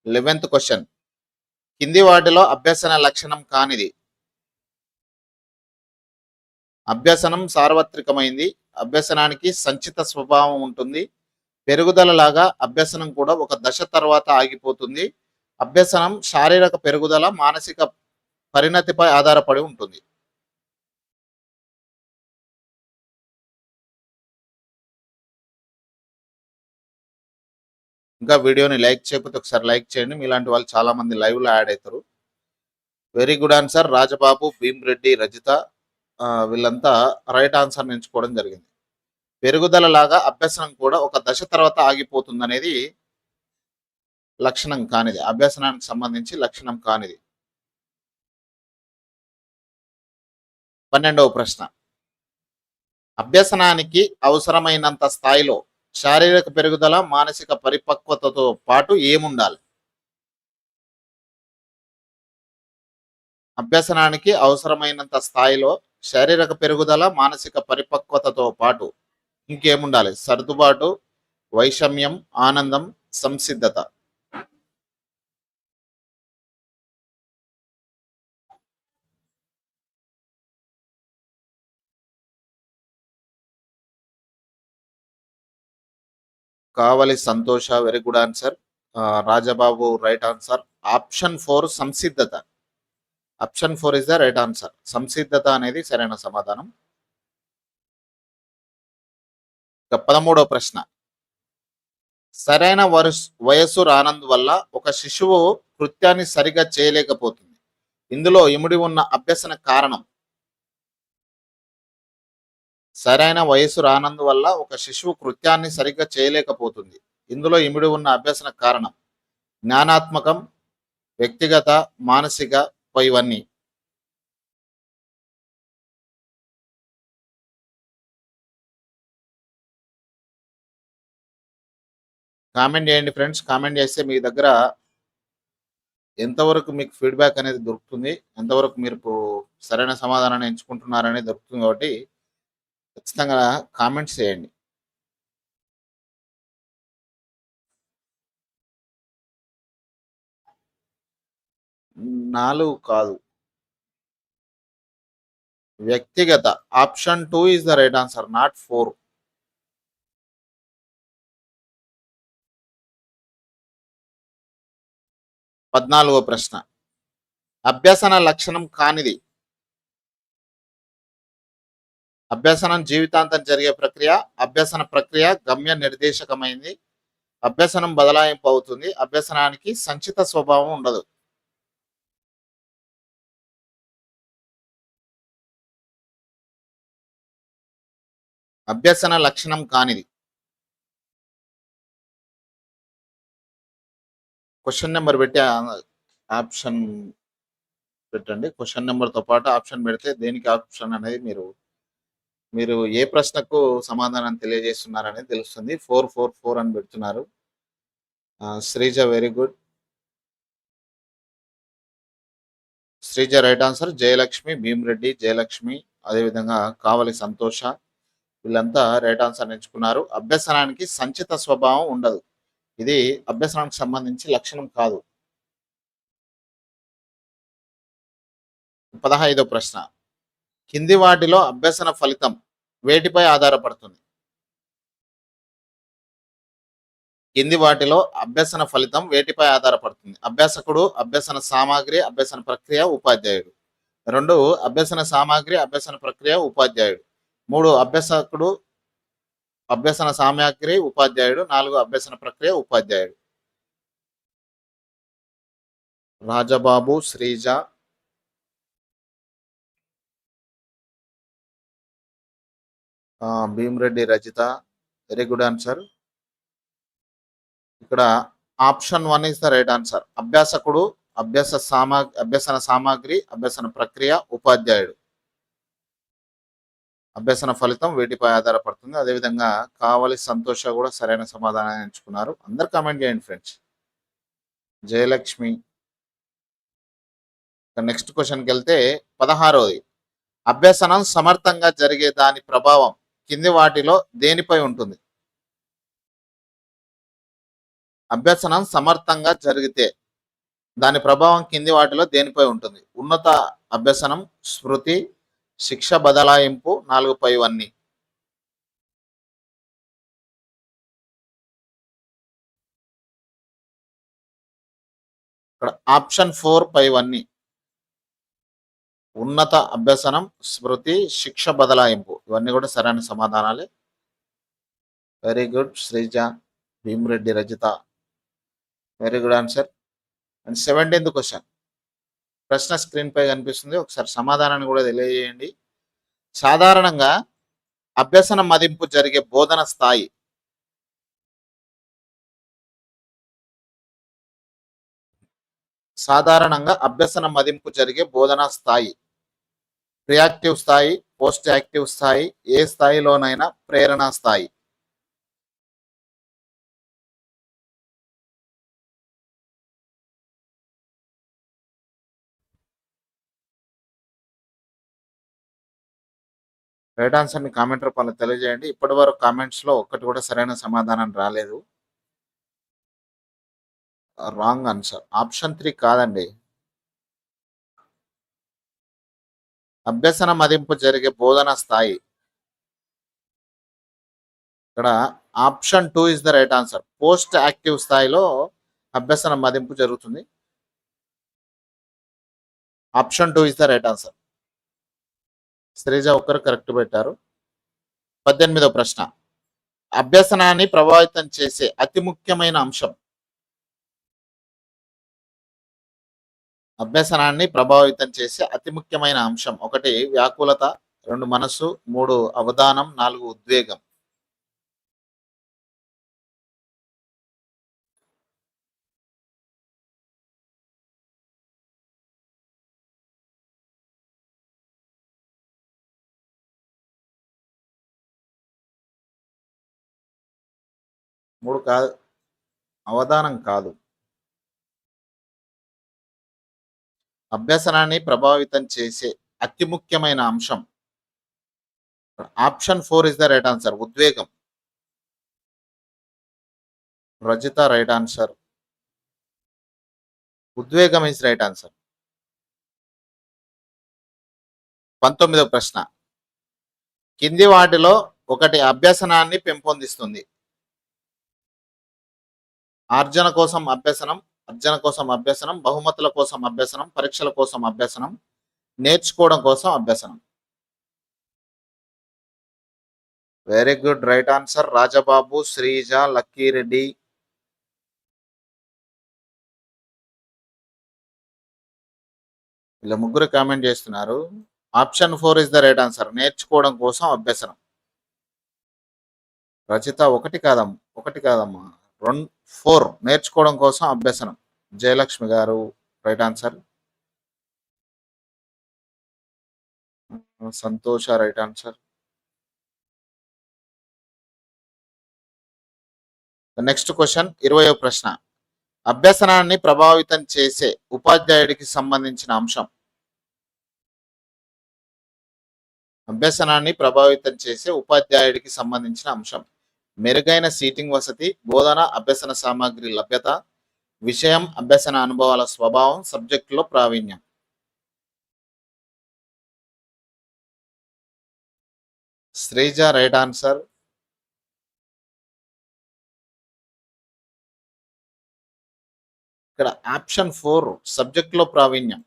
11th question. కింది వాటిలో అభ్యసన లక్షణం కానిది? అభ్యసనం సార్వత్రికమైంది. అభ్యసనానికి సంచిత స్వభావం ఉంటుంది. పెరుగుదల లాగా అభ్యసనం కూడా ఒక దశ తర్వాత ఆగిపోతుంది. అభ్యసనం శారీరక పెరుగుదల, మానసిక పరిణతిపై ఆధారపడి ఉంటుంది. ఇంకా వీడియోని లైక్ చేయకపోతే ఒకసారి లైక్ చేయండి. మీలాంటి వాళ్ళు చాలా మంది లైవ్లో యాడ్ అవుతారు. Very good answer. Rajababu, Bhim Reddy, Rajitha వీళ్ళంతా రైట్ ఆన్సర్ ఎంచుకోవడం జరిగింది. పెరుగుదల లాగా అభ్యసనం కూడా ఒక దశ తర్వాత ఆగిపోతుంది అనేది లక్షణం కానిది, అభ్యసనానికి సంబంధించి లక్షణం కానిది. 12వ ప్రశ్న. అభ్యసనానికి అవసరమైనంత స్థాయిలో శారీరక పెరుగుదల, మానసిక పరిపక్వతతో పాటు ఏముండాలి? అభ్యసనానికి అవసరమైనంత స్థాయిలో శారీరక పెరుగుదల, మానసిక పరిపక్వతతో పాటు ఇంకేముండాలి? సర్దుబాటు, వైషమ్యం, ఆనందం, సంసిద్ధత. కావలి సంతోష, very good answer. Rajababu right answer. Option 4 సంసిద్ధత. Option 4 is the right answer. సంసిద్ధత అనేది సరైన సమాధానం. 13వ ప్రశ్న. సరైన వయస్సు రానందువల్ల ఒక శిశువు కృత్యాన్ని సరిగా చేయలేకపోతుంది. ఇందులో ఇమిడి ఉన్న అభ్యసన కారణం? సరైన వయసు రానందువల్ల ఒక శిశువు కృత్యాన్ని సరిగ్గా చేయలేకపోతుంది. ఇందులో ఇమిడి ఉన్న అభ్యసన కారణం? జ్ఞానాత్మకం, వ్యక్తిగత, మానసిక, ఇవన్నీ. కామెంట్ చేయండి ఫ్రెండ్స్. కామెంట్ చేస్తే మీ దగ్గర ఎంతవరకు మీకు ఫీడ్బ్యాక్ అనేది దొరుకుతుంది, ఎంతవరకు మీరు సరైన సమాధానాన్ని ఎంచుకుంటున్నారనేది దొరుకుతుంది. కాబట్టి ఖచ్చితంగా కామెంట్స్ చేయండి. 4 కాదు, వ్యక్తిగత. Option 2 is the right answer, not 4. 14వ ప్రశ్న. అభ్యసన లక్షణం కానిది? అభ్యసనం జీవితాంతం జరిగే ప్రక్రియ. అభ్యసన ప్రక్రియ గమ్య నిర్దేశకమైంది. అభ్యసనం బదలాయింపు అవుతుంది. అభ్యసనానికి సంచిత స్వభావం ఉండదు. అభ్యసన లక్షణం కానిది. క్వశ్చన్ నెంబర్ పెట్టి ఆప్షన్ పెట్టండి. క్వశ్చన్ నెంబర్తో పాటు ఆప్షన్ పెడితే దేనికి ఆప్షన్ అనేది మీరు ఏ ప్రశ్నకు సమాధానం తెలియజేస్తున్నారనేది తెలుస్తుంది. 444 అని పెడుతున్నారు. Sreeja very good. Sreeja right answer. Jayalakshmi, Bhim Reddy, Jayalakshmi, అదేవిధంగా కావలి సంతోష వీళ్ళంతా రైట్ ఆన్సర్ ఎంచుకున్నారు. అభ్యసనానికి సంచిత స్వభావం ఉండదు. ఇది అభ్యసనానికి సంబంధించి లక్షణం కాదు. 15వ ప్రశ్న. కింది వాటిలో అభ్యసన ఫలితం వేటిపై ఆధారపడుతుంది? కింది వాటిలో అభ్యసన ఫలితం వేటిపై ఆధారపడుతుంది? అభ్యాసకుడు, అభ్యసన సామాగ్రి, అభ్యసన ప్రక్రియ, ఉపాధ్యాయుడు. 2 అభ్యసన సామాగ్రి, అభ్యసన ప్రక్రియ, ఉపాధ్యాయుడు. 3 అభ్యాసకుడు, అభ్యసన సామాగ్రి, ఉపాధ్యాయుడు. 4 అభ్యసన ప్రక్రియ, ఉపాధ్యాయుడు. Rajababu, Sreeja, Bheemreddy, Rajitha, very good answer. ఇక్కడ option 1 is the right answer. అభ్యాసకుడు, అభ్యసన సామాగ్రి, అభ్యసన ప్రక్రియ, ఉపాధ్యాయుడు. అభ్యసన ఫలితం వీటిపై ఆధారపడుతుంది. అదేవిధంగా కావలి సంతోష కూడా సరైన సమాధానాన్ని ఎంచుకున్నారు. అందరు కామెంట్ చేయండి ఫ్రెండ్స్. జయలక్ష్మి. నెక్స్ట్ క్వశ్చన్కి వెళ్తే 16వది. అభ్యసనం సమర్థంగా జరిగే దాని ప్రభావం కింది వాటిలో దేనిపై ఉంటుంది? అభ్యసనం సమర్థంగా జరిగితే దాని ప్రభావం కింది వాటిలో దేనిపై ఉంటుంది? ఉన్నత అభ్యసనం, స్మృతి, శిక్ష బదలాయింపు, 4 పైవన్నీ. ఇక్కడ ఆప్షన్ 4 పైవన్నీ. ఉన్నత అభ్యసనం, స్మృతి, శిక్ష బదలాయింపు ఇవన్నీ కూడా సరైన సమాధానాలే. Very good Sreeja, Bhimireddy Rajitha, very good answer. And 17th question, ప్రశ్న స్క్రీన్ పై కనిపిస్తుంది, ఒకసారి సమాధానాన్ని కూడా తెలియజేయండి. సాధారణంగా అభ్యసన మదింపు జరిగే బోధన స్థాయి. సాధారణంగా అభ్యసన మదింపు జరిగే బోధనా స్థాయి రియాక్టివ్ స్థాయి, పోస్ట్ యాక్టివ్ స్థాయి, ఏ స్థాయిలోనైనా ప్రేరణ స్థాయి. రైట్ ఆన్సర్ని కామెంట్ రూపంలో తెలియజేయండి. ఇప్పటి వరకు కామెంట్స్లో ఒక్కటి కూడా సరైన సమాధానం రాలేదు. రాంగ్ ఆన్సర్ ఆప్షన్ 3 కాదండి. అభ్యసన మదింపు జరిగే బోధన స్థాయి ఇక్కడ option 2 is the right answer. Post active స్థాయిలో అభ్యసన మదింపు జరుగుతుంది. Option 2 is the right answer. Sreeja ఒక్కరు కరెక్ట్ పెట్టారు. 18వ ప్రశ్న, అభ్యసనాన్ని ప్రభావితం చేసే అతి ముఖ్యమైన అంశం. అభ్యసనాన్ని ప్రభావితం చేసే అతి ముఖ్యమైన అంశం: 1 వ్యాకులత, 2 మనస్సు, 3 అవధానం, 4 ఉద్వేగం. మూడు కాదు, అవధానం కాదు. అభ్యసనాన్ని ప్రభావితం చేసే అతి ముఖ్యమైన అంశం. Option 4 is the right answer. ఉద్వేగం. Rajitha right answer. ఉద్వేగం ఇస్ రైట్ ఆన్సర్. 19వ ప్రశ్న, కింది వాటిలో ఒకటి అభ్యసనాన్ని పెంపొందిస్తుంది. ఆర్జన కోసం అభ్యసనం, అర్జన కోసం అభ్యసనం, బహుమతుల కోసం అభ్యసనం, పరీక్షల కోసం అభ్యసనం, నేర్చుకోవడం కోసం అభ్యసనం. Very good right answer. Rajababu, Sreeja, Lakkireddy. ఇలా ముగ్గురు కామెంట్ చేస్తున్నారు. Option 4 is the right answer. నేర్చుకోవడం కోసం అభ్యసనం. రచిత ఒకటి కాదమ్మా 4 నేర్చుకోవడం కోసం అభ్యసనం. జయలక్ష్మి గారు రైట్ ఆన్సర్. సంతోష రైట్ ఆన్సర్. నెక్స్ట్ క్వశ్చన్, 20వ ప్రశ్న, అభ్యసనాన్ని ప్రభావితం చేసే ఉపాధ్యాయుడికి సంబంధించిన అంశం. అభ్యసనాన్ని ప్రభావితం చేసే ఉపాధ్యాయుడికి సంబంధించిన అంశం: మెరుగైన సీటింగ్ వసతి, బోధన అభ్యసన సామాగ్రి లభ్యత, విషయం అభ్యసన అనుభవాల స్వభావం, సబ్జెక్టులో ప్రావీణ్యం. Sreeja right answer. ఇక్కడ ఆప్షన్ 4 సబ్జెక్టులో ప్రావీణ్యం.